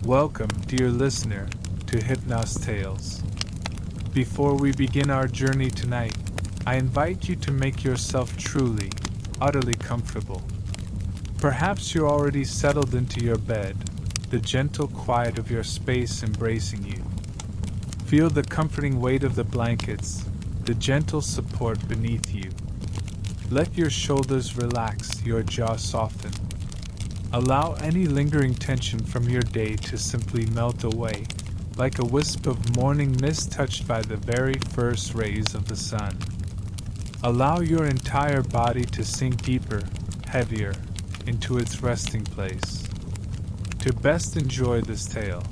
Welcome, dear listener, to Hypnos Tales. Before we begin our journey tonight, I invite you to make yourself truly, utterly comfortable. Perhaps you're already settled into your bed, the gentle quiet of your space embracing you. Feel the comforting weight of the blankets, the gentle support beneath you. Let your shoulders relax, your jaw soften. Allow any lingering tension from your day to simply melt away, like a wisp of morning mist touched by the very first rays of the sun. Allow your entire body to sink deeper, heavier, into its resting place. To best enjoy this tale,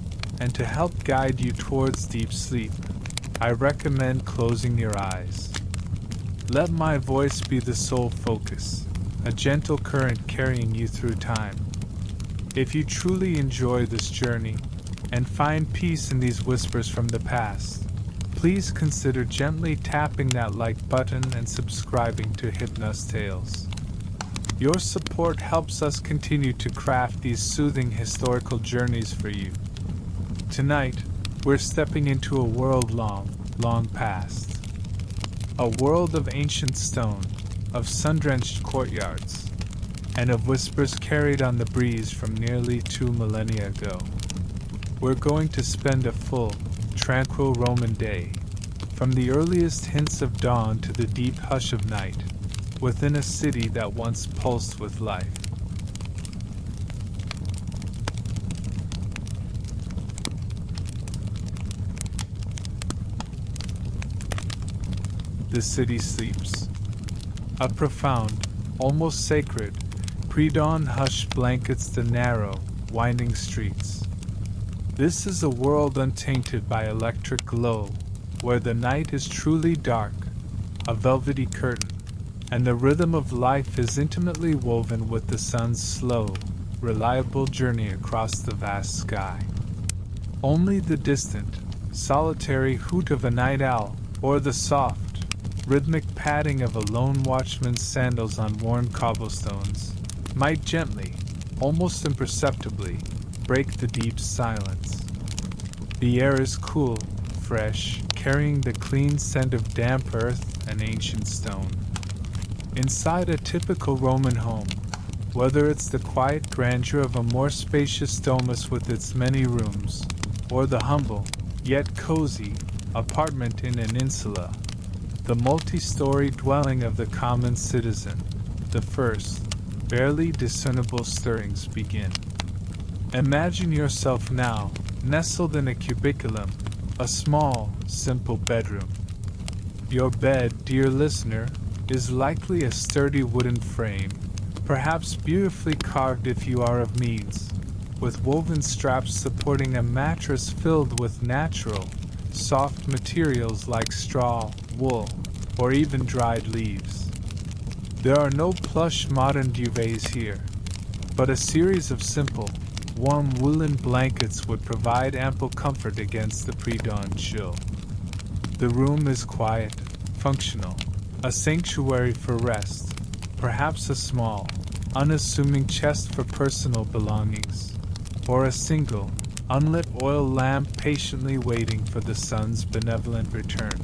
and to help guide you towards deep sleep, I recommend closing your eyes. Let my voice be the sole focus, a gentle current carrying you through time. If you truly enjoy this journey, and find peace in these whispers from the past, please consider gently tapping that like button and subscribing to Hypnos Tales. Your support helps us continue to craft these soothing historical journeys for you. Tonight, we're stepping into a world long past. A world of ancient stone, of sun-drenched courtyards, and of whispers carried on the breeze from nearly 2 millennia ago. We're going to spend a full, tranquil Roman day, from the earliest hints of dawn to the deep hush of night, within a city that once pulsed with life. The city sleeps. A profound, almost sacred, pre-dawn hush blankets the narrow, winding streets. This is a world untainted by electric glow, where the night is truly dark, a velvety curtain, and the rhythm of life is intimately woven with the sun's slow, reliable journey across the vast sky. Only the distant, solitary hoot of a night owl, or the soft, rhythmic padding of a lone watchman's sandals on worn cobblestones, might gently, almost imperceptibly, break the deep silence. The air is cool, fresh, carrying the clean scent of damp earth and ancient stone. Inside a typical Roman home, whether it's the quiet grandeur of a more spacious domus with its many rooms, or the humble, yet cozy, apartment in an insula, the multi-story dwelling of the common citizen, the first, barely discernible stirrings begin. Imagine yourself now, nestled in a cubiculum, a small, simple bedroom. Your bed, dear listener, is likely a sturdy wooden frame, perhaps beautifully carved if you are of means, with woven straps supporting a mattress filled with natural, soft materials like straw, wool, or even dried leaves. There are no plush modern duvets here, but a series of simple, warm woolen blankets would provide ample comfort against the pre-dawn chill. The room is quiet, functional, a sanctuary for rest, perhaps a small, unassuming chest for personal belongings, or a single, unlit oil lamp patiently waiting for the sun's benevolent return.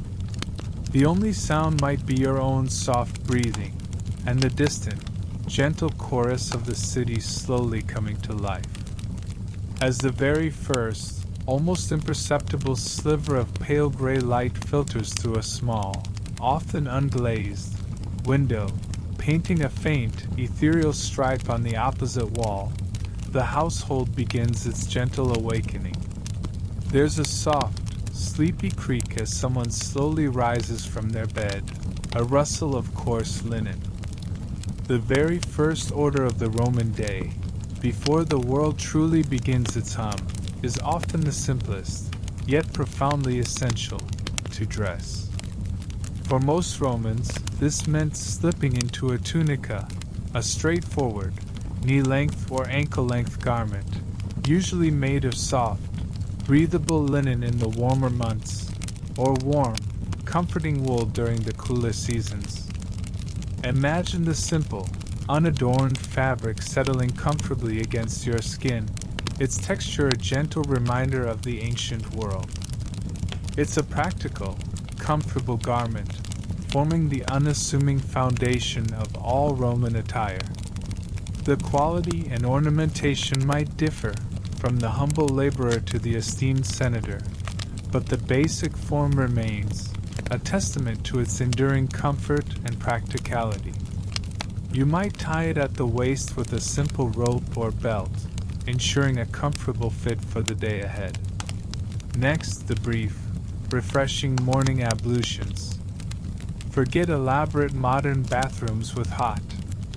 The only sound might be your own soft breathing, and the distant, gentle chorus of the city slowly coming to life. As the very first, almost imperceptible sliver of pale gray light filters through a small, often unglazed, window, painting a faint, ethereal stripe on the opposite wall, the household begins its gentle awakening. There's a soft, sleepy creak as someone slowly rises from their bed, a rustle of coarse linen. The very first order of the Roman day, before the world truly begins its hum, is often the simplest, yet profoundly essential, to dress. For most Romans, this meant slipping into a tunica, a straightforward, knee-length or ankle-length garment, usually made of soft, breathable linen in the warmer months, or warm, comforting wool during the cooler seasons. Imagine the simple, unadorned fabric settling comfortably against your skin, its texture a gentle reminder of the ancient world. It's a practical, comfortable garment, forming the unassuming foundation of all Roman attire. The quality and ornamentation might differ, from the humble laborer to the esteemed senator, but the basic form remains, a testament to its enduring comfort and practicality. You might tie it at the waist with a simple rope or belt, ensuring a comfortable fit for the day ahead. Next, the brief, refreshing morning ablutions. Forget elaborate modern bathrooms with hot,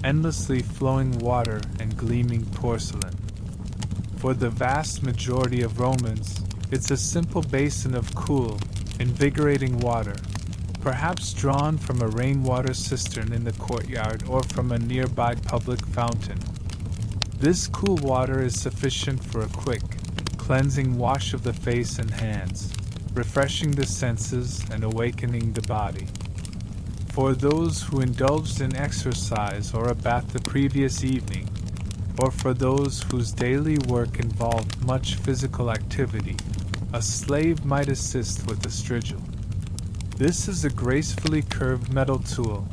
endlessly flowing water and gleaming porcelain. For the vast majority of Romans, it's a simple basin of cool, invigorating water, perhaps drawn from a rainwater cistern in the courtyard or from a nearby public fountain. This cool water is sufficient for a quick, cleansing wash of the face and hands, refreshing the senses and awakening the body. For those who indulged in exercise or a bath the previous evening, or for those whose daily work involved much physical activity, a slave might assist with the strigil. This is a gracefully curved metal tool,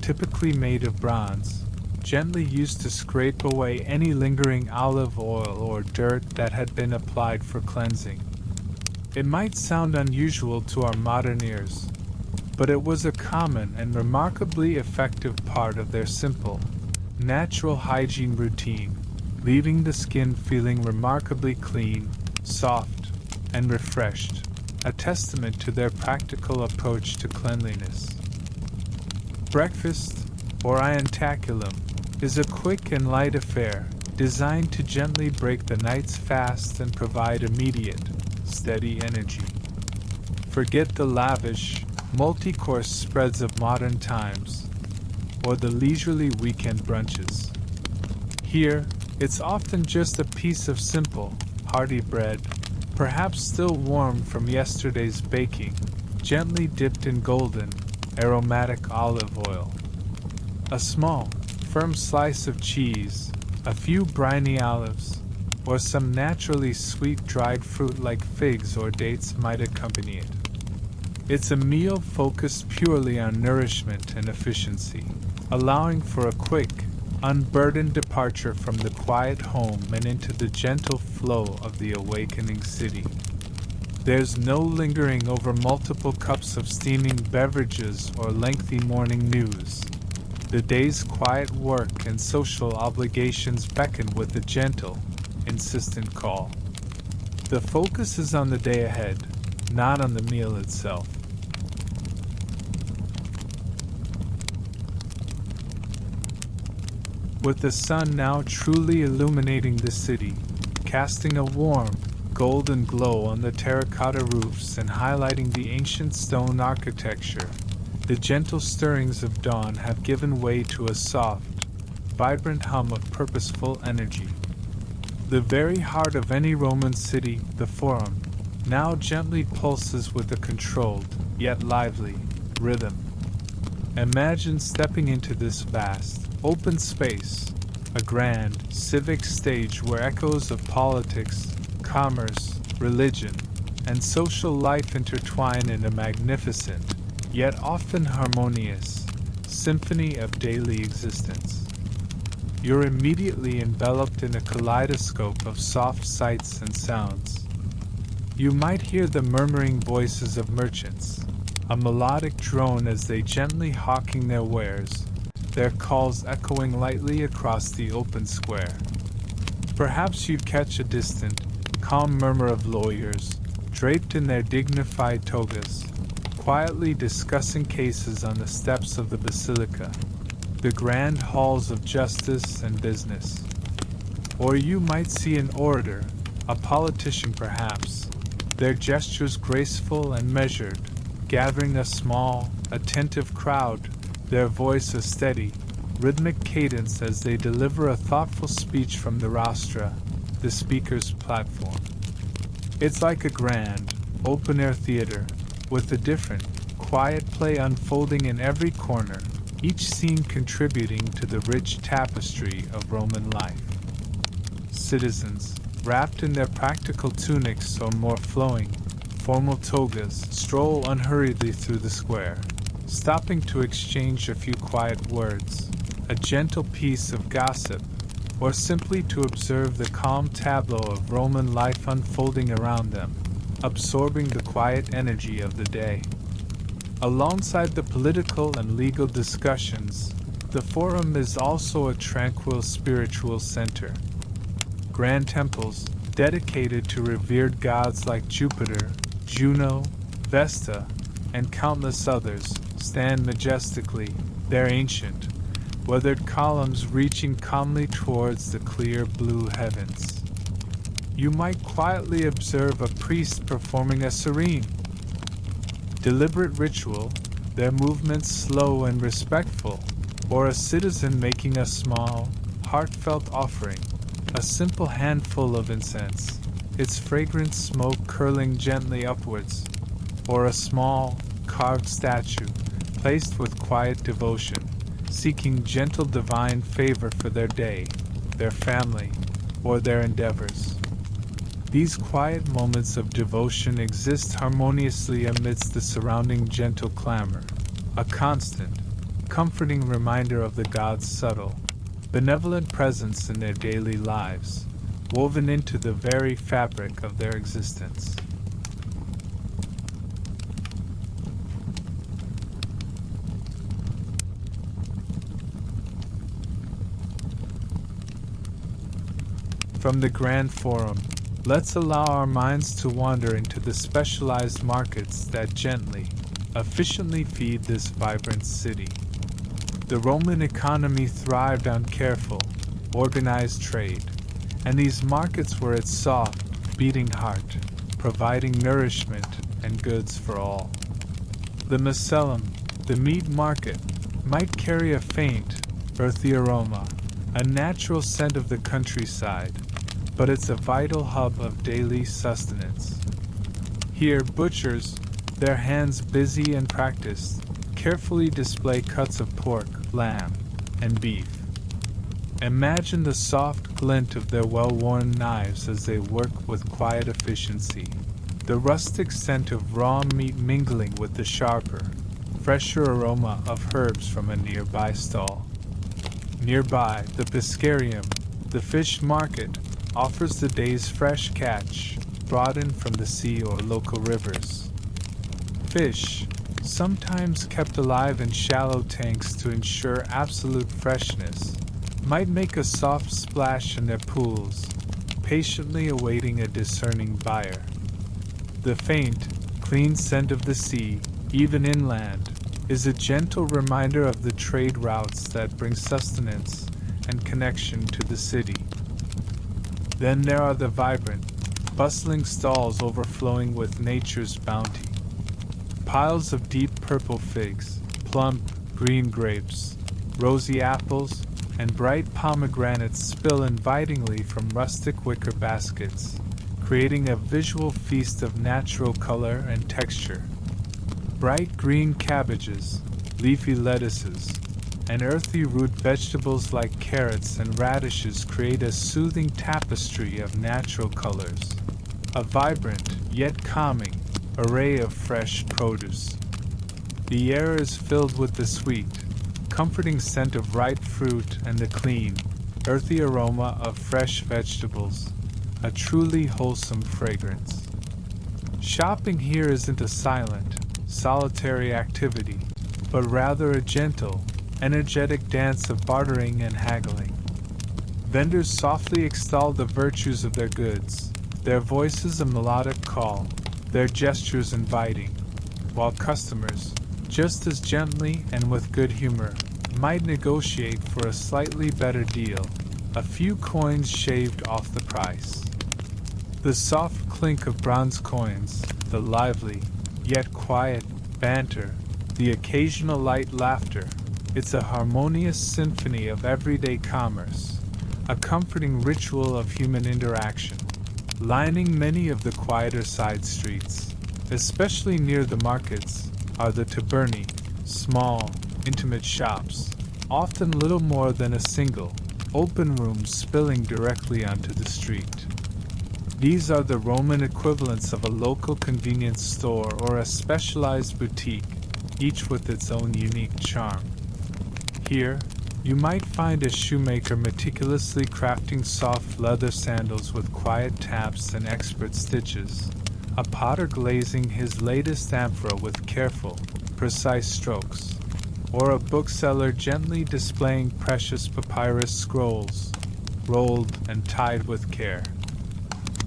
typically made of bronze, gently used to scrape away any lingering olive oil or dirt that had been applied for cleansing. It might sound unusual to our modern ears, but it was a common and remarkably effective part of their simple, natural hygiene routine, leaving the skin feeling remarkably clean, soft, and refreshed, a testament to their practical approach to cleanliness. Breakfast, or iantaculum, is a quick and light affair, designed to gently break the night's fast and provide immediate, steady energy. Forget the lavish, multi-course spreads of modern times, or the leisurely weekend brunches. Here, it's often just a piece of simple, hearty bread, perhaps still warm from yesterday's baking, gently dipped in golden, aromatic olive oil. A small, firm slice of cheese, a few briny olives, or some naturally sweet dried fruit like figs or dates might accompany it. It's a meal focused purely on nourishment and efficiency, allowing for a quick, unburdened departure from the quiet home and into the gentle flow of the awakening city. There's no lingering over multiple cups of steaming beverages or lengthy morning news. The day's quiet work and social obligations beckon with a gentle, insistent call. The focus is on the day ahead, not on the meal itself. With the sun now truly illuminating the city, casting a warm, golden glow on the terracotta roofs and highlighting the ancient stone architecture, the gentle stirrings of dawn have given way to a soft, vibrant hum of purposeful energy. The very heart of any Roman city, the Forum, now gently pulses with a controlled, yet lively, rhythm. Imagine stepping into this vast, open space, a grand, civic stage where echoes of politics, commerce, religion, and social life intertwine in a magnificent, yet often harmonious, symphony of daily existence. You're immediately enveloped in a kaleidoscope of soft sights and sounds. You might hear the murmuring voices of merchants, a melodic drone as they gently hawking their wares, their calls echoing lightly across the open square. Perhaps you'd catch a distant, calm murmur of lawyers, draped in their dignified togas, quietly discussing cases on the steps of the basilica, the grand halls of justice and business. Or you might see an orator, a politician perhaps, their gestures graceful and measured, gathering a small, attentive crowd, their voice a steady, rhythmic cadence as they deliver a thoughtful speech from the rostra, the speaker's platform. It's like a grand, open-air theater, with a different, quiet play unfolding in every corner, each scene contributing to the rich tapestry of Roman life. Citizens, wrapped in their practical tunics or more flowing, formal togas, stroll unhurriedly through the square, stopping to exchange a few quiet words, a gentle piece of gossip, or simply to observe the calm tableau of Roman life unfolding around them, absorbing the quiet energy of the day. Alongside the political and legal discussions, the Forum is also a tranquil spiritual center. Grand temples, dedicated to revered gods like Jupiter, Juno, Vesta, and countless others, stand majestically, their ancient, weathered columns reaching calmly towards the clear blue heavens. You might quietly observe a priest performing a serene, deliberate ritual, their movements slow and respectful, or a citizen making a small, heartfelt offering, a simple handful of incense, its fragrant smoke curling gently upwards, or a small, carved statue, placed with quiet devotion, seeking gentle divine favor for their day, their family, or their endeavors. These quiet moments of devotion exist harmoniously amidst the surrounding gentle clamor, a constant, comforting reminder of the gods' subtle, benevolent presence in their daily lives, woven into the very fabric of their existence. From the Grand Forum, let's allow our minds to wander into the specialized markets that gently, efficiently feed this vibrant city. The Roman economy thrived on careful, organized trade, and these markets were its soft, beating heart, providing nourishment and goods for all. The Macellum, the meat market, might carry a faint, earthy aroma, a natural scent of the countryside, but it's a vital hub of daily sustenance. Here, butchers, their hands busy and practiced, carefully display cuts of pork, lamb, and beef. Imagine the soft glint of their well-worn knives as they work with quiet efficiency, the rustic scent of raw meat mingling with the sharper, fresher aroma of herbs from a nearby stall. Nearby, the Piscarium, the fish market, offers the day's fresh catch, brought in from the sea or local rivers. Fish, sometimes kept alive in shallow tanks to ensure absolute freshness, might make a soft splash in their pools, patiently awaiting a discerning buyer. The faint, clean scent of the sea, even inland, is a gentle reminder of the trade routes that bring sustenance and connection to the city. Then there are the vibrant, bustling stalls overflowing with nature's bounty. Piles of deep purple figs, plump, green grapes, rosy apples, and bright pomegranates spill invitingly from rustic wicker baskets, creating a visual feast of natural color and texture. Bright green cabbages, leafy lettuces, and earthy root vegetables like carrots and radishes create a soothing tapestry of natural colors, a vibrant, yet calming, array of fresh produce. The air is filled with the sweet, comforting scent of ripe fruit and the clean, earthy aroma of fresh vegetables, a truly wholesome fragrance. Shopping here isn't a silent, solitary activity, but rather a gentle, energetic dance of bartering and haggling. Vendors softly extol the virtues of their goods, their voices a melodic call, their gestures inviting, while customers, just as gently and with good humor, might negotiate for a slightly better deal, a few coins shaved off the price. The soft clink of bronze coins, the lively, yet quiet, banter, the occasional light laughter, it's a harmonious symphony of everyday commerce, a comforting ritual of human interaction, lining many of the quieter side streets, especially near the markets, are the taberni, small, intimate shops, often little more than a single, open room spilling directly onto the street. These are the Roman equivalents of a local convenience store or a specialized boutique, each with its own unique charm. Here, you might find a shoemaker meticulously crafting soft leather sandals with quiet taps and expert stitches, a potter glazing his latest amphora with careful, precise strokes, or a bookseller gently displaying precious papyrus scrolls, rolled and tied with care.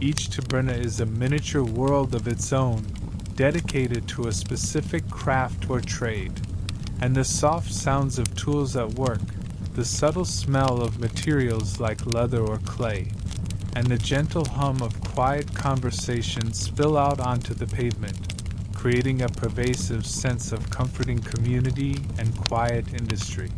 Each taberna is a miniature world of its own, dedicated to a specific craft or trade, and the soft sounds of tools at work, the subtle smell of materials like leather or clay, and the gentle hum of quiet conversation spill out onto the pavement, creating a pervasive sense of comforting community and quiet industry.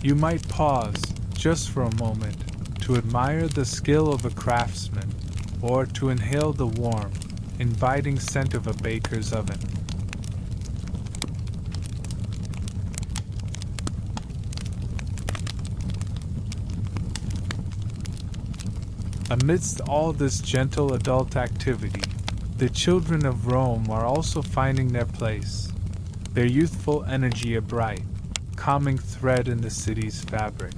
You might pause, just for a moment, to admire the skill of a craftsman, or to inhale the warm, inviting scent of a baker's oven. Amidst all this gentle adult activity, the children of Rome are also finding their place, their youthful energy a bright, calming thread in the city's fabric.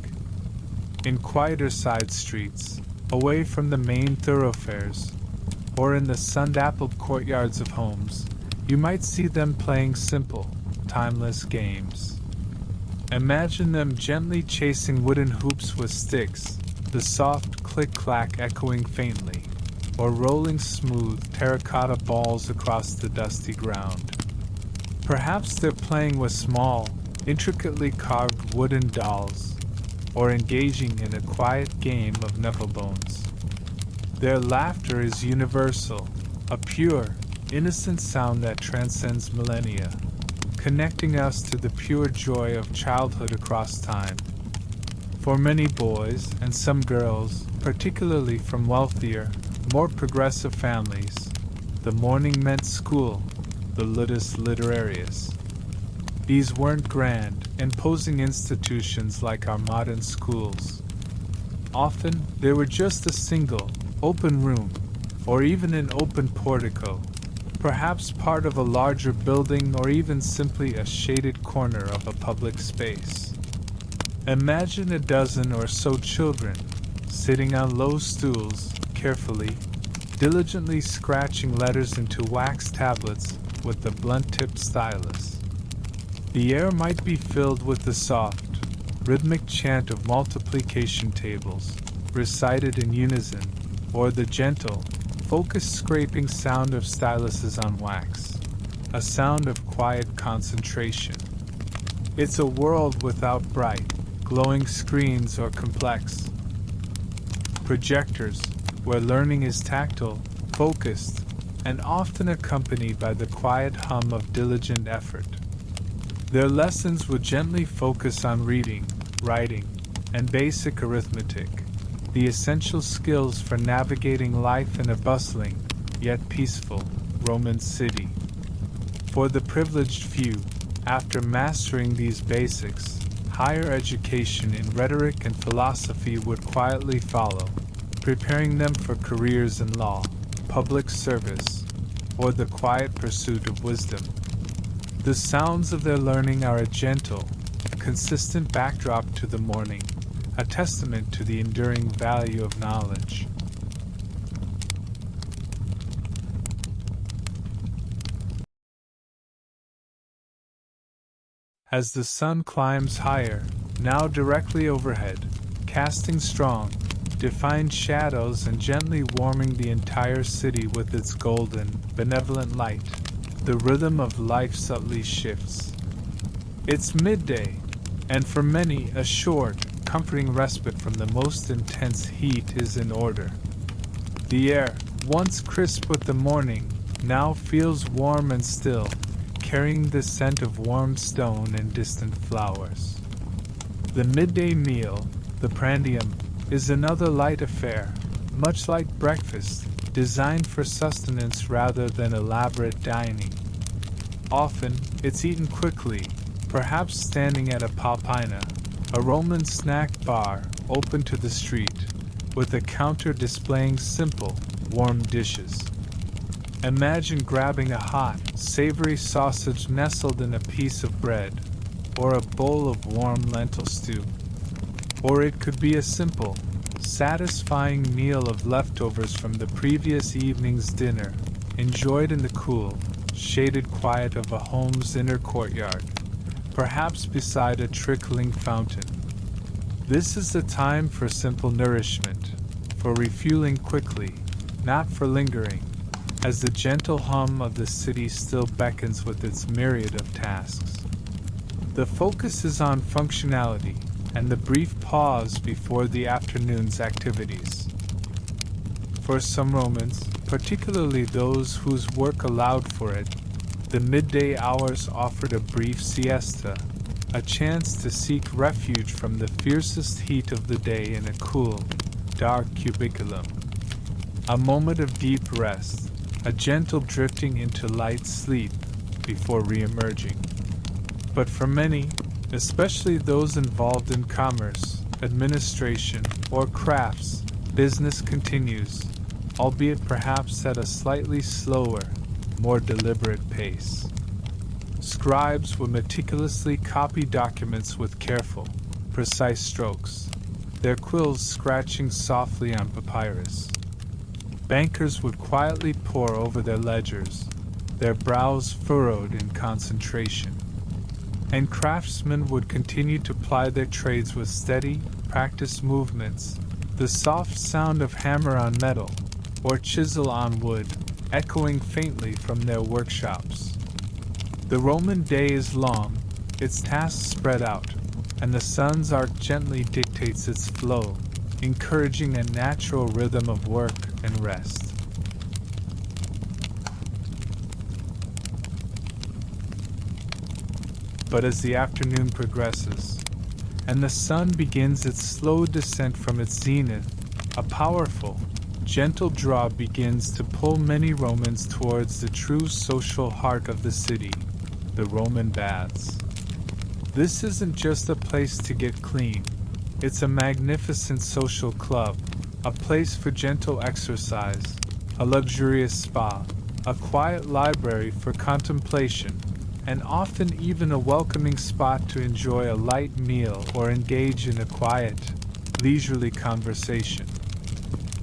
In quieter side streets, away from the main thoroughfares, or in the sun-dappled courtyards of homes, you might see them playing simple, timeless games. Imagine them gently chasing wooden hoops with sticks, the soft click-clack echoing faintly, or rolling smooth terracotta balls across the dusty ground. Perhaps they're playing with small, intricately carved wooden dolls, or engaging in a quiet game of knucklebones. Their laughter is universal, a pure, innocent sound that transcends millennia, connecting us to the pure joy of childhood across time. For many boys and some girls, particularly from wealthier, more progressive families, the morning meant school, the ludus literarius. These weren't grand, imposing institutions like our modern schools. Often, they were just a single, open room, or even an open portico, perhaps part of a larger building or even simply a shaded corner of a public space. Imagine a dozen or so children, sitting on low stools, carefully, diligently scratching letters into wax tablets with the blunt-tipped stylus. The air might be filled with the soft, rhythmic chant of multiplication tables, recited in unison, or the gentle, focused scraping sound of styluses on wax, a sound of quiet concentration. It's a world without bright, glowing screens or complex projectors, where learning is tactile, focused, and often accompanied by the quiet hum of diligent effort. Their lessons would gently focus on reading, writing, and basic arithmetic, the essential skills for navigating life in a bustling, yet peaceful, Roman city. For the privileged few, after mastering these basics, higher education in rhetoric and philosophy would quietly follow, preparing them for careers in law, public service, or the quiet pursuit of wisdom. The sounds of their learning are a gentle, consistent backdrop to the morning, a testament to the enduring value of knowledge. As the sun climbs higher, now directly overhead, casting strong, defined shadows and gently warming the entire city with its golden, benevolent light, the rhythm of life subtly shifts. It's midday, and for many a short, comforting respite from the most intense heat is in order. The air, once crisp with the morning, now feels warm and still, carrying the scent of warm stone and distant flowers. The midday meal, the prandium, is another light affair, much like breakfast, designed for sustenance rather than elaborate dining. Often, it's eaten quickly, perhaps standing at a palpina, a Roman snack bar open to the street, with a counter displaying simple, warm dishes. Imagine grabbing a hot, savory sausage nestled in a piece of bread, or a bowl of warm lentil stew. Or it could be a simple, satisfying meal of leftovers from the previous evening's dinner, enjoyed in the cool, shaded quiet of a home's inner courtyard, perhaps beside a trickling fountain. This is the time for simple nourishment, for refueling quickly, not for lingering, as the gentle hum of the city still beckons with its myriad of tasks. The focus is on functionality and the brief pause before the afternoon's activities. For some Romans, particularly those whose work allowed for it, the midday hours offered a brief siesta, a chance to seek refuge from the fiercest heat of the day in a cool, dark cubiculum. A moment of deep rest, a gentle drifting into light sleep before re-emerging. But for many, especially those involved in commerce, administration, or crafts, business continues, albeit perhaps at a slightly slower, more deliberate pace. Scribes will meticulously copy documents with careful, precise strokes, their quills scratching softly on papyrus. Bankers would quietly pore over their ledgers, their brows furrowed in concentration. And craftsmen would continue to ply their trades with steady, practiced movements, the soft sound of hammer on metal, or chisel on wood, echoing faintly from their workshops. The Roman day is long, its tasks spread out, and the sun's arc gently dictates its flow, encouraging a natural rhythm of work and rest. But as the afternoon progresses, and the sun begins its slow descent from its zenith, a powerful, gentle draw begins to pull many Romans towards the true social heart of the city, the Roman baths. This isn't just a place to get clean, it's a magnificent social club, a place for gentle exercise, a luxurious spa, a quiet library for contemplation, and often even a welcoming spot to enjoy a light meal or engage in a quiet, leisurely conversation.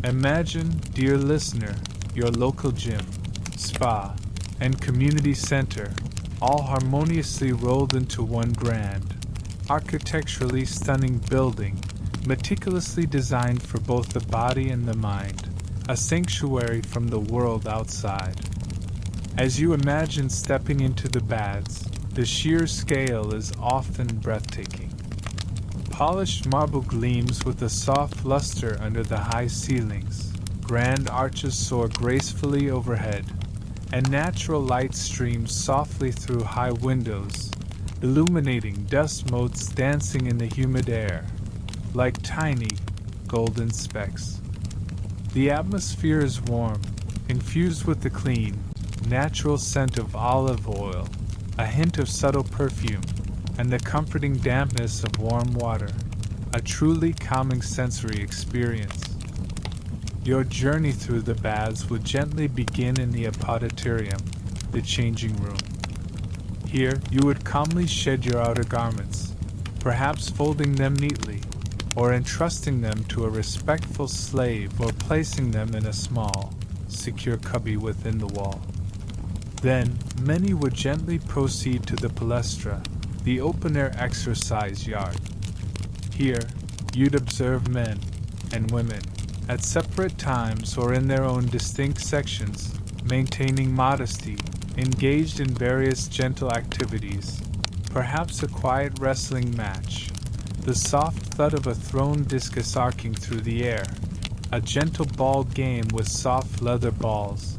Imagine, dear listener, your local gym, spa, and community center, all harmoniously rolled into one grand, architecturally stunning building, meticulously designed for both the body and the mind, a sanctuary from the world outside. As you imagine stepping into the baths, the sheer scale is often breathtaking. Polished marble gleams with a soft luster under the high ceilings, grand arches soar gracefully overhead, and natural light streams softly through high windows, illuminating dust motes dancing in the humid air, like tiny, golden specks. The atmosphere is warm, infused with the clean, natural scent of olive oil, a hint of subtle perfume, and the comforting dampness of warm water, a truly calming sensory experience. Your journey through the baths would gently begin in the apoditorium, the changing room. Here, you would calmly shed your outer garments, perhaps folding them neatly, or entrusting them to a respectful slave, or placing them in a small, secure cubby within the wall. Then, many would gently proceed to the palestra, the open-air exercise yard. Here, you'd observe men and women, at separate times or in their own distinct sections, maintaining modesty, engaged in various gentle activities, perhaps a quiet wrestling match, the soft thud of a thrown discus arcing through the air, a gentle ball game with soft leather balls,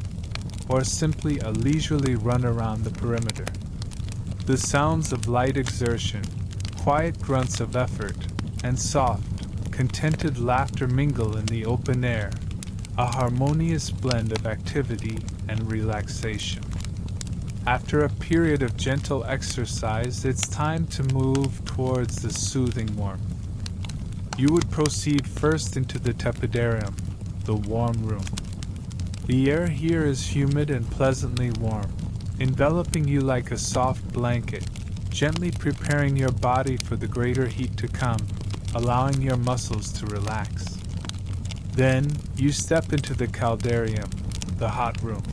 or simply a leisurely run around the perimeter. The sounds of light exertion, quiet grunts of effort, and soft, contented laughter mingle in the open air, a harmonious blend of activity and relaxation. After a period of gentle exercise, it's time to move towards the soothing warmth. You would proceed first into the tepidarium, the warm room. The air here is humid and pleasantly warm, enveloping you like a soft blanket, gently preparing your body for the greater heat to come, allowing your muscles to relax. Then, you step into the caldarium, the hot room.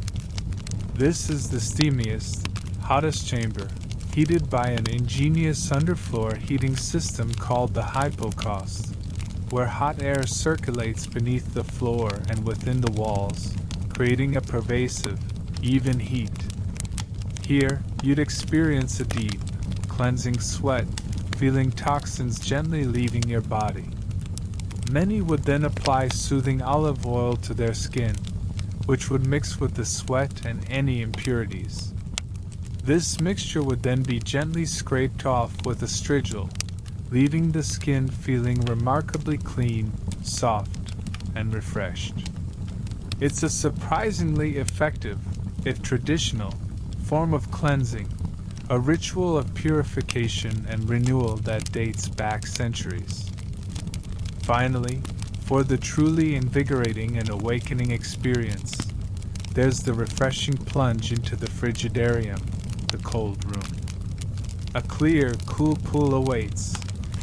This is the steamiest, hottest chamber, heated by an ingenious underfloor heating system called the hypocaust, where hot air circulates beneath the floor and within the walls, creating a pervasive, even heat. Here, you'd experience a deep, cleansing sweat, feeling toxins gently leaving your body. Many would then apply soothing olive oil to their skin, which would mix with the sweat and any impurities. This mixture would then be gently scraped off with a strigil, leaving the skin feeling remarkably clean, soft, and refreshed. It's a surprisingly effective, if traditional, form of cleansing, a ritual of purification and renewal that dates back centuries. Finally, for the truly invigorating and awakening experience, there's the refreshing plunge into the frigidarium, the cold room. A clear, cool pool awaits,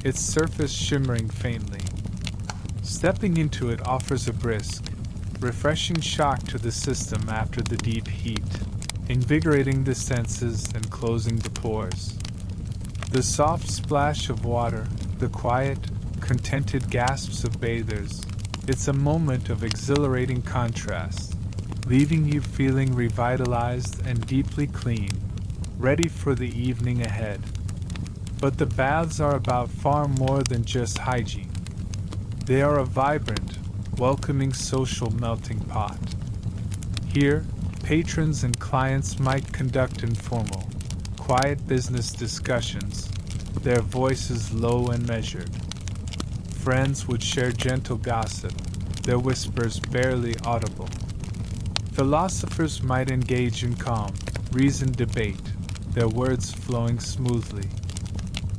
its surface shimmering faintly. Stepping into it offers a brisk, refreshing shock to the system after the deep heat, invigorating the senses and closing the pores. The soft splash of water, the quiet, contented gasps of bathers, it's a moment of exhilarating contrast, leaving you feeling revitalized and deeply clean, ready for the evening ahead. But the baths are about far more than just hygiene. They are a vibrant, welcoming social melting pot. Here, patrons and clients might conduct informal, quiet business discussions, their voices low and measured. Friends would share gentle gossip, their whispers barely audible. Philosophers might engage in calm, reasoned debate, their words flowing smoothly.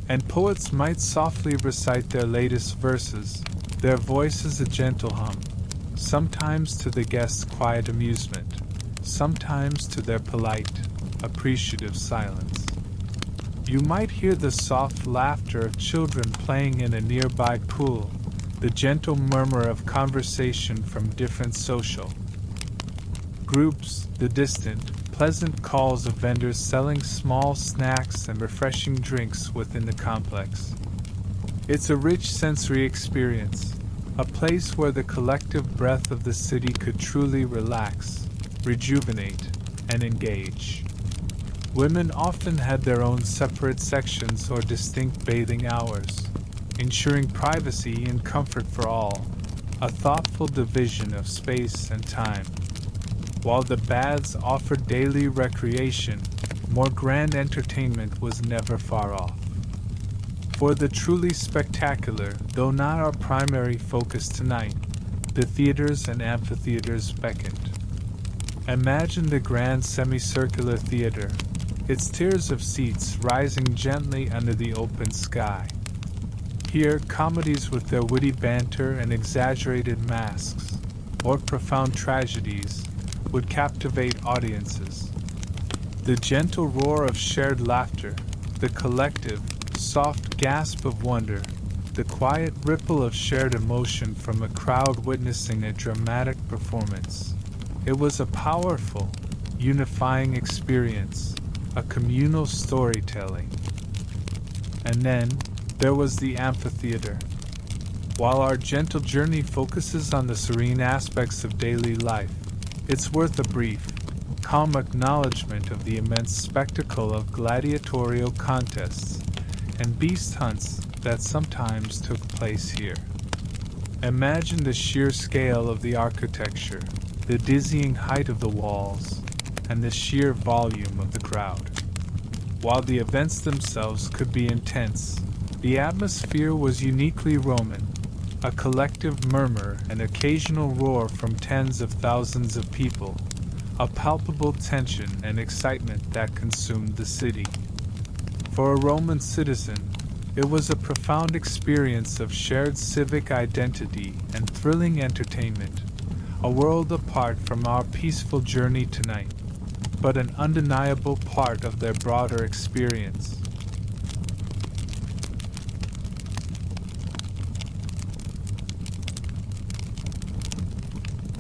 And poets might softly recite their latest verses, their voices a gentle hum, sometimes to the guests' quiet amusement, sometimes to their polite, appreciative silence. You might hear the soft laughter of children playing in a nearby pool, the gentle murmur of conversation from different social groups, the distant, pleasant calls of vendors selling small snacks and refreshing drinks within the complex. It's a rich sensory experience, a place where the collective breath of the city could truly relax, rejuvenate, and engage. Women often had their own separate sections or distinct bathing hours, ensuring privacy and comfort for all, a thoughtful division of space and time. While the baths offered daily recreation, more grand entertainment was never far off. For the truly spectacular, though not our primary focus tonight, the theaters and amphitheaters beckoned. Imagine the grand semicircular theater, its tiers of seats rising gently under the open sky. Here, comedies with their witty banter and exaggerated masks, or profound tragedies, would captivate audiences. The gentle roar of shared laughter, the collective, soft gasp of wonder, the quiet ripple of shared emotion from a crowd witnessing a dramatic performance. It was a powerful, unifying experience, a communal storytelling. And then, there was the amphitheater. While our gentle journey focuses on the serene aspects of daily life, it's worth a brief, calm acknowledgement of the immense spectacle of gladiatorial contests and beast hunts that sometimes took place here. Imagine the sheer scale of the architecture, the dizzying height of the walls, and the sheer volume of the crowd. While the events themselves could be intense, the atmosphere was uniquely Roman, a collective murmur and occasional roar from tens of thousands of people, a palpable tension and excitement that consumed the city. For a Roman citizen, it was a profound experience of shared civic identity and thrilling entertainment, a world apart from our peaceful journey tonight, but an undeniable part of their broader experience.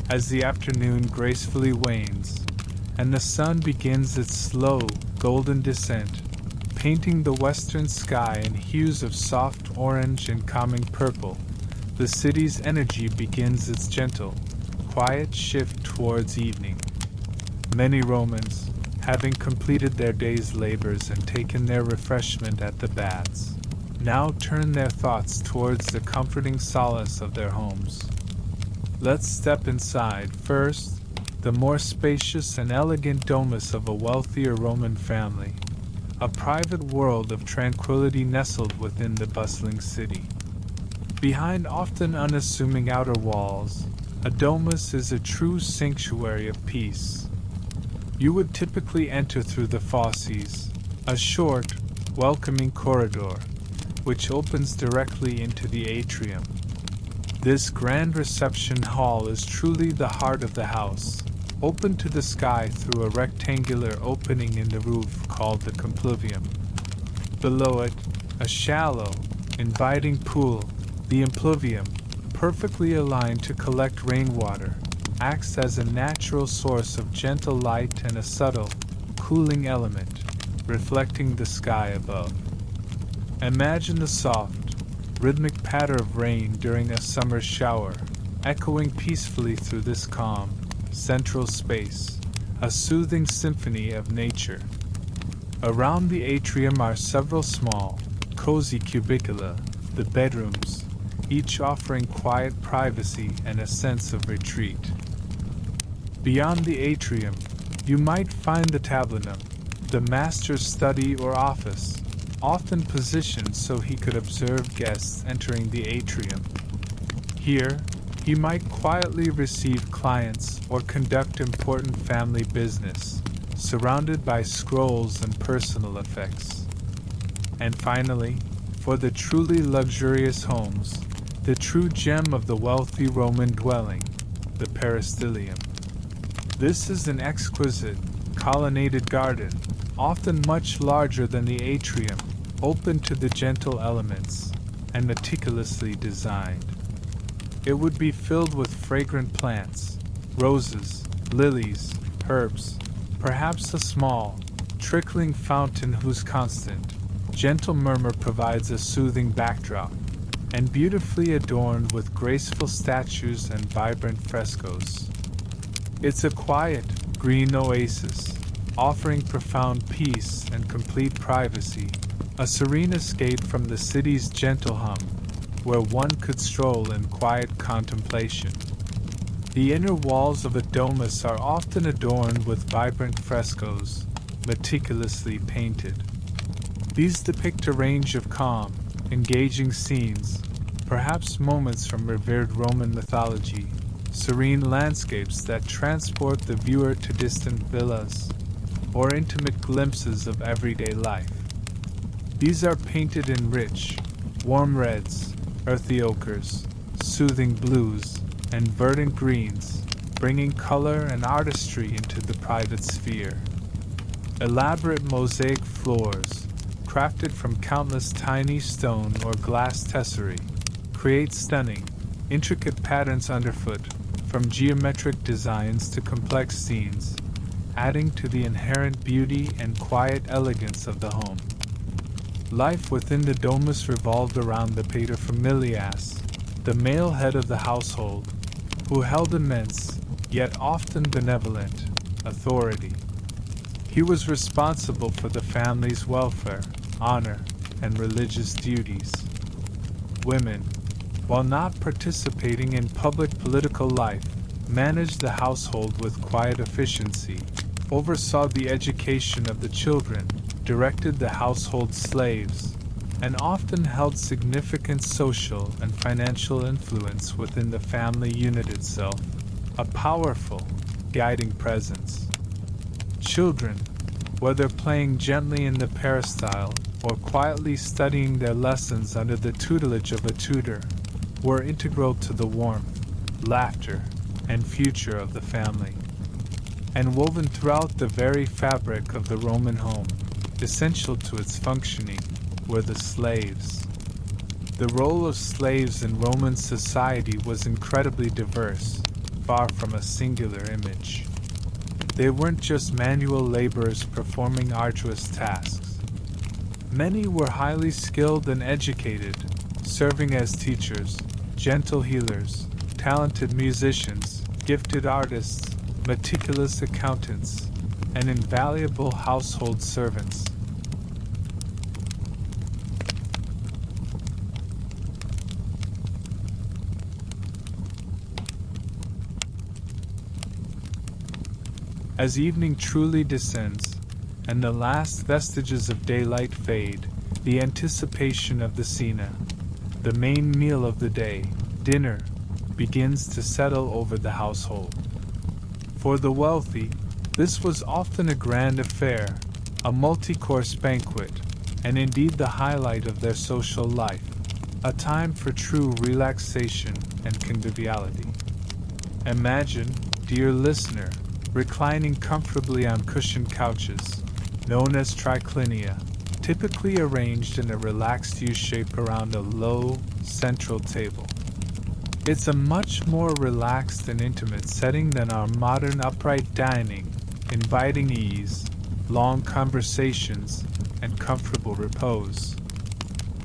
As the afternoon gracefully wanes, and the sun begins its slow, golden descent, painting the western sky in hues of soft orange and calming purple, the city's energy begins its gentle, quiet shift towards evening. Many Romans, having completed their day's labors and taken their refreshment at the baths, now turn their thoughts towards the comforting solace of their homes. Let's step inside first, the more spacious and elegant domus of a wealthier Roman family, a private world of tranquility nestled within the bustling city. Behind often unassuming outer walls, a domus is a true sanctuary of peace. You would typically enter through the fauces, a short, welcoming corridor, which opens directly into the atrium. This grand reception hall is truly the heart of the house, open to the sky through a rectangular opening in the roof called the compluvium. Below it, a shallow, inviting pool, the impluvium, perfectly aligned to collect rainwater, acts as a natural source of gentle light and a subtle, cooling element, reflecting the sky above. Imagine the soft, rhythmic patter of rain during a summer shower, echoing peacefully through this calm, central space, a soothing symphony of nature. Around the atrium are several small, cozy cubicula, the bedrooms, each offering quiet privacy and a sense of retreat. Beyond the atrium, you might find the tablinum, the master's study or office, often positioned so he could observe guests entering the atrium. Here, he might quietly receive clients or conduct important family business, surrounded by scrolls and personal effects. And finally, for the truly luxurious homes, the true gem of the wealthy Roman dwelling, the peristylium. This is an exquisite, colonnaded garden, often much larger than the atrium, open to the gentle elements, and meticulously designed. It would be filled with fragrant plants, roses, lilies, herbs, perhaps a small, trickling fountain whose constant, gentle murmur provides a soothing backdrop, and beautifully adorned with graceful statues and vibrant frescoes. It's a quiet, green oasis, offering profound peace and complete privacy, a serene escape from the city's gentle hum, where one could stroll in quiet contemplation. The inner walls of a domus are often adorned with vibrant frescoes, meticulously painted. These depict a range of calm, engaging scenes, perhaps moments from revered Roman mythology, serene landscapes that transport the viewer to distant villas, or intimate glimpses of everyday life. These are painted in rich, warm reds, earthy ochres, soothing blues, and verdant greens, bringing color and artistry into the private sphere. Elaborate mosaic floors, crafted from countless tiny stone or glass tesserae, create stunning, intricate patterns underfoot, from geometric designs to complex scenes, adding to the inherent beauty and quiet elegance of the home. Life within the domus revolved around the paterfamilias, the male head of the household, who held immense, yet often benevolent, authority. He was responsible for the family's welfare, honor, and religious duties. Women, while not participating in public political life, managed the household with quiet efficiency, oversaw the education of the children, directed the household slaves, and often held significant social and financial influence within the family unit itself, a powerful, guiding presence. Children, whether playing gently in the peristyle or quietly studying their lessons under the tutelage of a tutor, were integral to the warmth, laughter, and future of the family. And woven throughout the very fabric of the Roman home, essential to its functioning, were the slaves. The role of slaves in Roman society was incredibly diverse, far from a singular image. They weren't just manual laborers performing arduous tasks. Many were highly skilled and educated, serving as teachers, gentle healers, talented musicians, gifted artists, meticulous accountants, and invaluable household servants. As evening truly descends, and the last vestiges of daylight fade, the anticipation of the cena, the main meal of the day, dinner, begins to settle over the household. For the wealthy, this was often a grand affair, a multi-course banquet, and indeed the highlight of their social life, a time for true relaxation and conviviality. Imagine, dear listener, reclining comfortably on cushioned couches, known as triclinia, typically arranged in a relaxed U-shape around a low, central table. It's a much more relaxed and intimate setting than our modern upright dining, inviting ease, long conversations, and comfortable repose.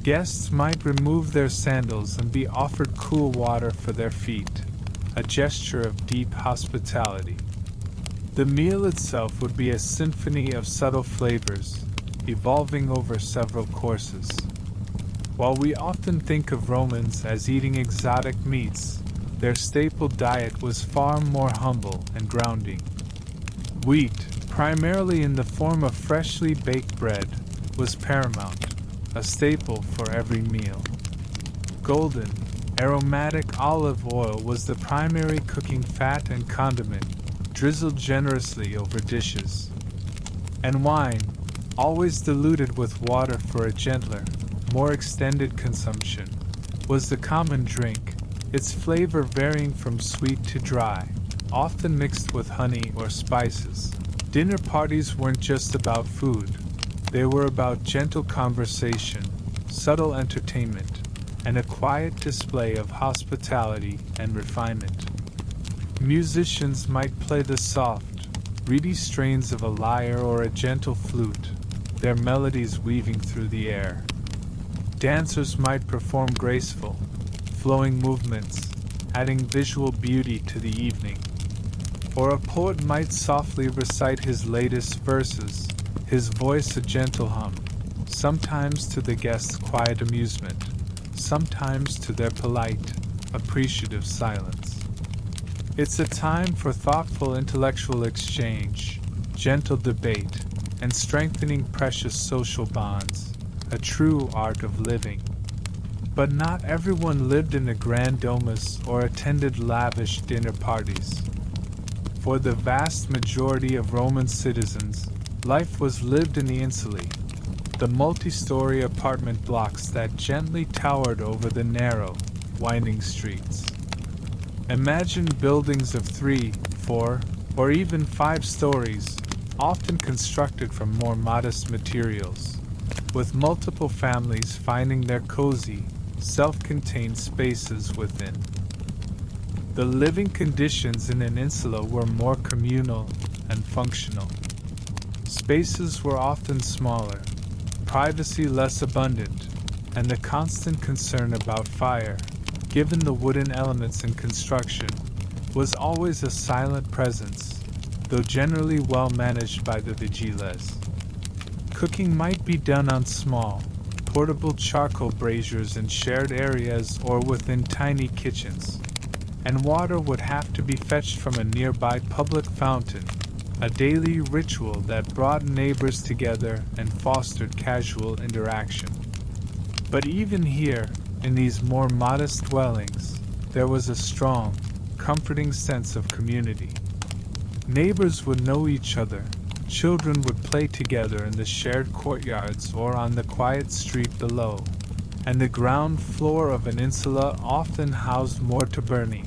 Guests might remove their sandals and be offered cool water for their feet, a gesture of deep hospitality. The meal itself would be a symphony of subtle flavors, evolving over several courses. While we often think of Romans as eating exotic meats, their staple diet was far more humble and grounding. Wheat, primarily in the form of freshly baked bread, was paramount, a staple for every meal. Golden, aromatic olive oil was the primary cooking fat and condiment, drizzled generously over dishes. And wine, always diluted with water for a gentler, more extended consumption, was the common drink, its flavor varying from sweet to dry, often mixed with honey or spices. Dinner parties weren't just about food, they were about gentle conversation, subtle entertainment, and a quiet display of hospitality and refinement. Musicians might play the soft, reedy strains of a lyre or a gentle flute, their melodies weaving through the air. Dancers might perform graceful, flowing movements, adding visual beauty to the evening. Or a poet might softly recite his latest verses, his voice a gentle hum, sometimes to the guests' quiet amusement, sometimes to their polite, appreciative silence. It's a time for thoughtful intellectual exchange, gentle debate, and strengthening precious social bonds, a true art of living. But not everyone lived in a grand domus or attended lavish dinner parties. For the vast majority of Roman citizens, life was lived in the insulae, the multi-story apartment blocks that gently towered over the narrow, winding streets. Imagine buildings of 3, 4, or even 5 stories, often constructed from more modest materials, with multiple families finding their cozy, self-contained spaces within. The living conditions in an insula were more communal and functional. Spaces were often smaller, privacy less abundant, and the constant concern about fire, given the wooden elements in construction, was always a silent presence, though generally well managed by the vigiles. Cooking might be done on small, portable charcoal braziers in shared areas or within tiny kitchens, and water would have to be fetched from a nearby public fountain, a daily ritual that brought neighbors together and fostered casual interaction. But even here, in these more modest dwellings, there was a strong, comforting sense of community. Neighbors would know each other, children would play together in the shared courtyards or on the quiet street below, and the ground floor of an insula often housed more tabernae,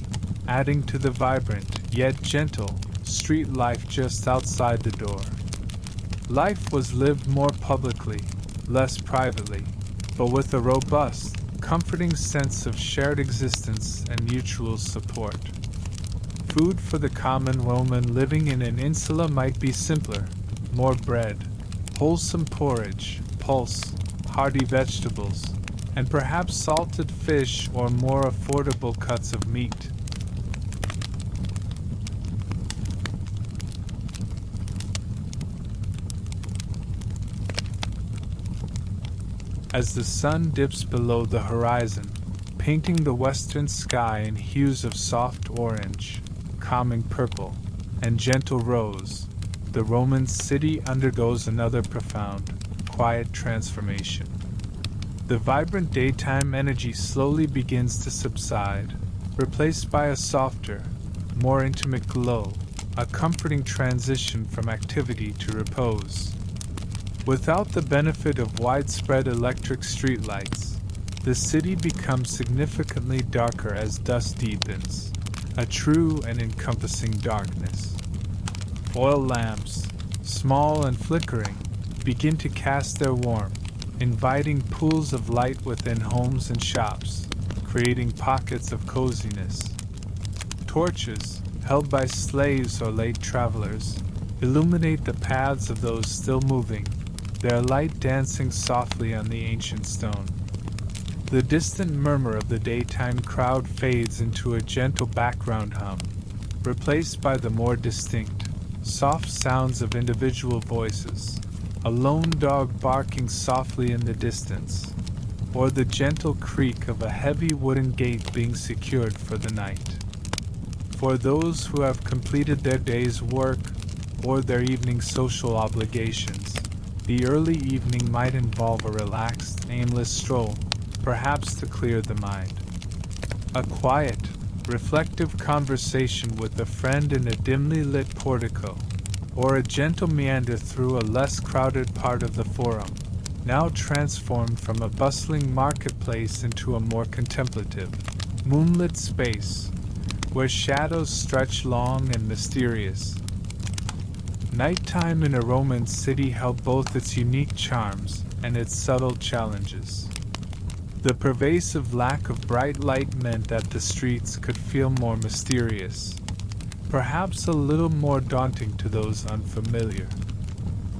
adding to the vibrant, yet gentle, street life just outside the door. Life was lived more publicly, less privately, but with a robust, comforting sense of shared existence and mutual support. Food for the common Roman living in an insula might be simpler: more bread, wholesome porridge, pulse, hearty vegetables, and perhaps salted fish or more affordable cuts of meat. As the sun dips below the horizon, painting the western sky in hues of soft orange, calming purple, and gentle rose, the Roman city undergoes another profound, quiet transformation. The vibrant daytime energy slowly begins to subside, replaced by a softer, more intimate glow, a comforting transition from activity to repose. Without the benefit of widespread electric streetlights, the city becomes significantly darker as dusk deepens, a true and encompassing darkness. Oil lamps, small and flickering, begin to cast their warm, inviting pools of light within homes and shops, creating pockets of coziness. Torches, held by slaves or late travelers, illuminate the paths of those still moving, their light dancing softly on the ancient stone. The distant murmur of the daytime crowd fades into a gentle background hum, replaced by the more distinct, soft sounds of individual voices, a lone dog barking softly in the distance, or the gentle creak of a heavy wooden gate being secured for the night. For those who have completed their day's work or their evening social obligations, the early evening might involve a relaxed, aimless stroll, perhaps to clear the mind. A quiet, reflective conversation with a friend in a dimly lit portico, or a gentle meander through a less crowded part of the forum, now transformed from a bustling marketplace into a more contemplative, moonlit space, where shadows stretch long and mysterious. Nighttime in a Roman city held both its unique charms and its subtle challenges. The pervasive lack of bright light meant that the streets could feel more mysterious, perhaps a little more daunting to those unfamiliar.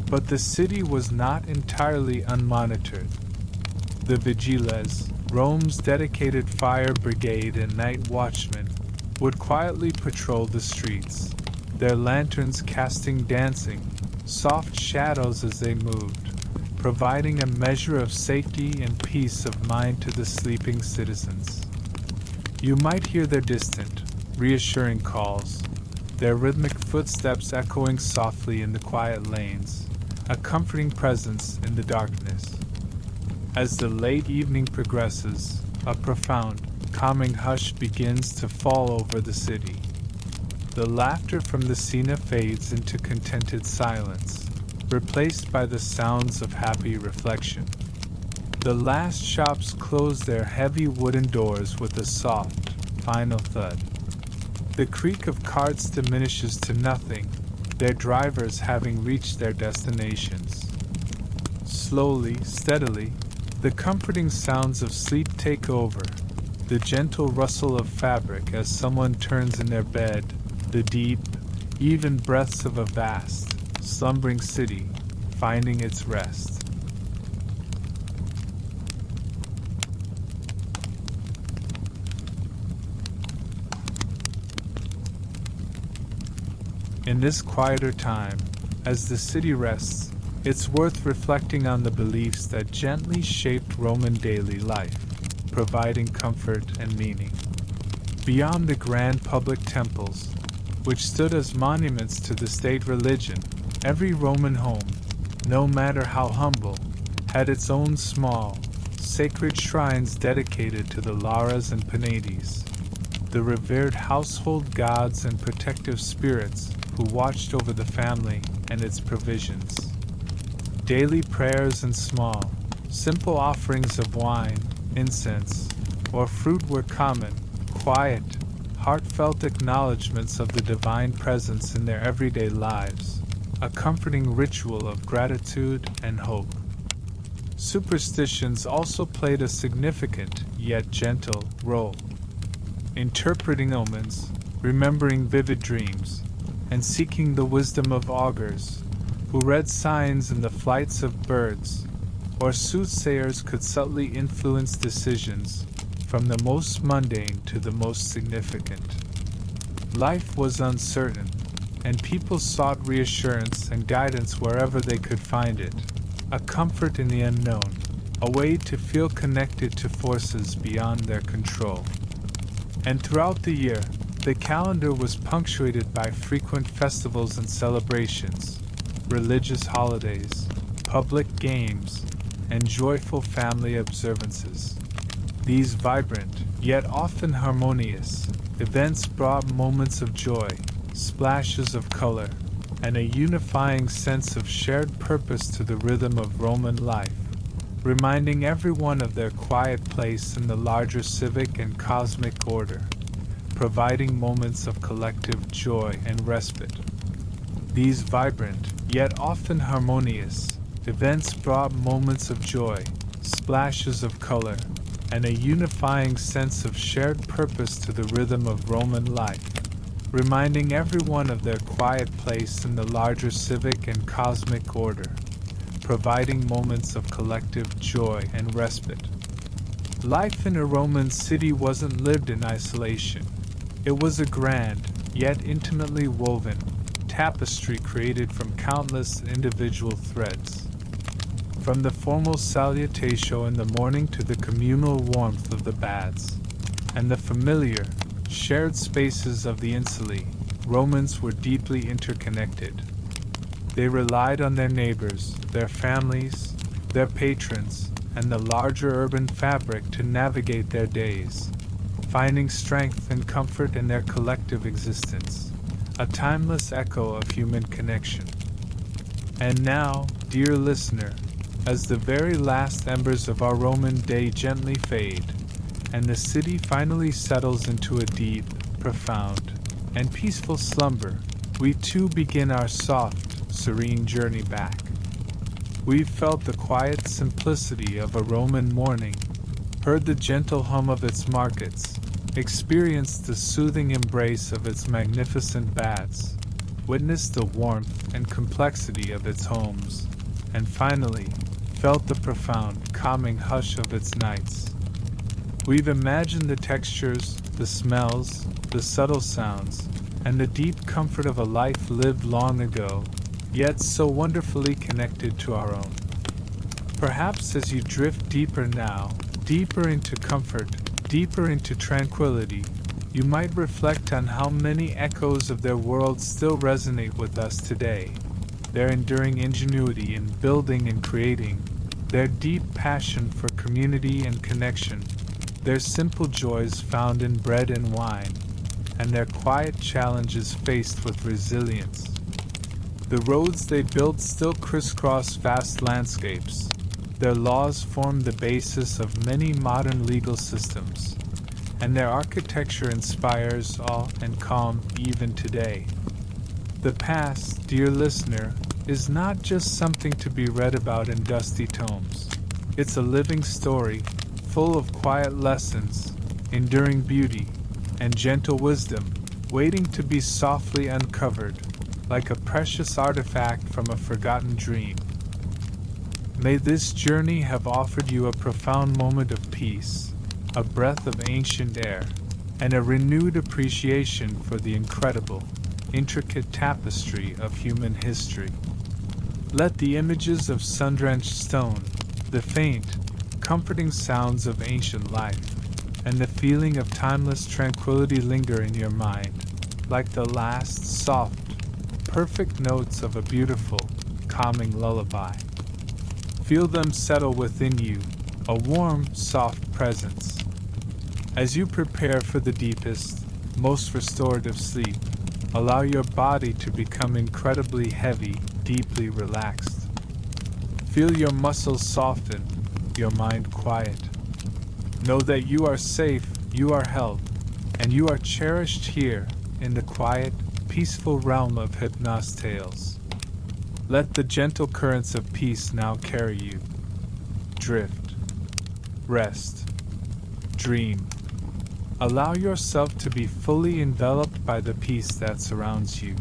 But the city was not entirely unmonitored. The vigiles, Rome's dedicated fire brigade and night watchmen, would quietly patrol the streets, their lanterns casting dancing, soft shadows as they moved, providing a measure of safety and peace of mind to the sleeping citizens. You might hear their distant, reassuring calls, their rhythmic footsteps echoing softly in the quiet lanes, a comforting presence in the darkness. As the late evening progresses, a profound, calming hush begins to fall over the city. The laughter from the scene fades into contented silence, replaced by the sounds of happy reflection. The last shops close their heavy wooden doors with a soft, final thud. The creak of carts diminishes to nothing, their drivers having reached their destinations. Slowly, steadily, the comforting sounds of sleep take over, the gentle rustle of fabric as someone turns in their bed, the deep, even breaths of a vast, slumbering city finding its rest. In this quieter time, as the city rests, it's worth reflecting on the beliefs that gently shaped Roman daily life, providing comfort and meaning. Beyond the grand public temples, which stood as monuments to the state religion, every Roman home, no matter how humble, had its own small, sacred shrines dedicated to the Laras and Penates, the revered household gods and protective spirits who watched over the family and its provisions. Daily prayers and small, simple offerings of wine, incense, or fruit were common, quiet, heartfelt acknowledgments of the divine presence in their everyday lives, a comforting ritual of gratitude and hope. Superstitions also played a significant, yet gentle, role. Interpreting omens, remembering vivid dreams, and seeking the wisdom of augurs, who read signs in the flights of birds, or soothsayers could subtly influence decisions, from the most mundane to the most significant. Life was uncertain, and people sought reassurance and guidance wherever they could find it, a comfort in the unknown, a way to feel connected to forces beyond their control. And throughout the year, the calendar was punctuated by frequent festivals and celebrations, religious holidays, public games, and joyful family observances. These vibrant, yet often harmonious, events brought moments of joy, splashes of color, and a unifying sense of shared purpose to the rhythm of Roman life, reminding everyone of their quiet place in the larger civic and cosmic order, providing moments of collective joy and respite. These vibrant, yet often harmonious, events brought moments of joy, splashes of color, and a unifying sense of shared purpose to the rhythm of Roman life, reminding everyone of their quiet place in the larger civic and cosmic order, providing moments of collective joy and respite. Life in a Roman city wasn't lived in isolation. It was a grand, yet intimately woven, tapestry created from countless individual threads. From the formal salutation in the morning to the communal warmth of the baths, and the familiar, shared spaces of the insulae, Romans were deeply interconnected. They relied on their neighbors, their families, their patrons, and the larger urban fabric to navigate their days, finding strength and comfort in their collective existence, a timeless echo of human connection. And now, dear listener, as the very last embers of our Roman day gently fade, and the city finally settles into a deep, profound, and peaceful slumber, we too begin our soft, serene journey back. We've felt the quiet simplicity of a Roman morning, heard the gentle hum of its markets, experienced the soothing embrace of its magnificent baths, witnessed the warmth and complexity of its homes, and finally, felt the profound, calming hush of its nights. We've imagined the textures, the smells, the subtle sounds, and the deep comfort of a life lived long ago, yet so wonderfully connected to our own. Perhaps as you drift deeper now, deeper into comfort, deeper into tranquility, you might reflect on how many echoes of their world still resonate with us today. Their enduring ingenuity in building and creating, their deep passion for community and connection, their simple joys found in bread and wine, and their quiet challenges faced with resilience. The roads they built still crisscross vast landscapes. Their laws form the basis of many modern legal systems, and their architecture inspires awe and calm even today. The past, dear listener, is not just something to be read about in dusty tomes. It's a living story, full of quiet lessons, enduring beauty, and gentle wisdom, waiting to be softly uncovered, like a precious artifact from a forgotten dream. May this journey have offered you a profound moment of peace, a breath of ancient air, and a renewed appreciation for the incredible, intricate tapestry of human history. Let the images of sun-drenched stone, the faint, comforting sounds of ancient life, and the feeling of timeless tranquility linger in your mind, like the last, soft, perfect notes of a beautiful, calming lullaby. Feel them settle within you, a warm, soft presence. As you prepare for the deepest, most restorative sleep, allow your body to become incredibly heavy, deeply relaxed. Feel your muscles soften, your mind quiet. Know that you are safe, you are held, and you are cherished here, in the quiet, peaceful realm of Hypnos Tales. Let the gentle currents of peace now carry you. Drift. Rest. Dream. Allow yourself to be fully enveloped by the peace that surrounds you.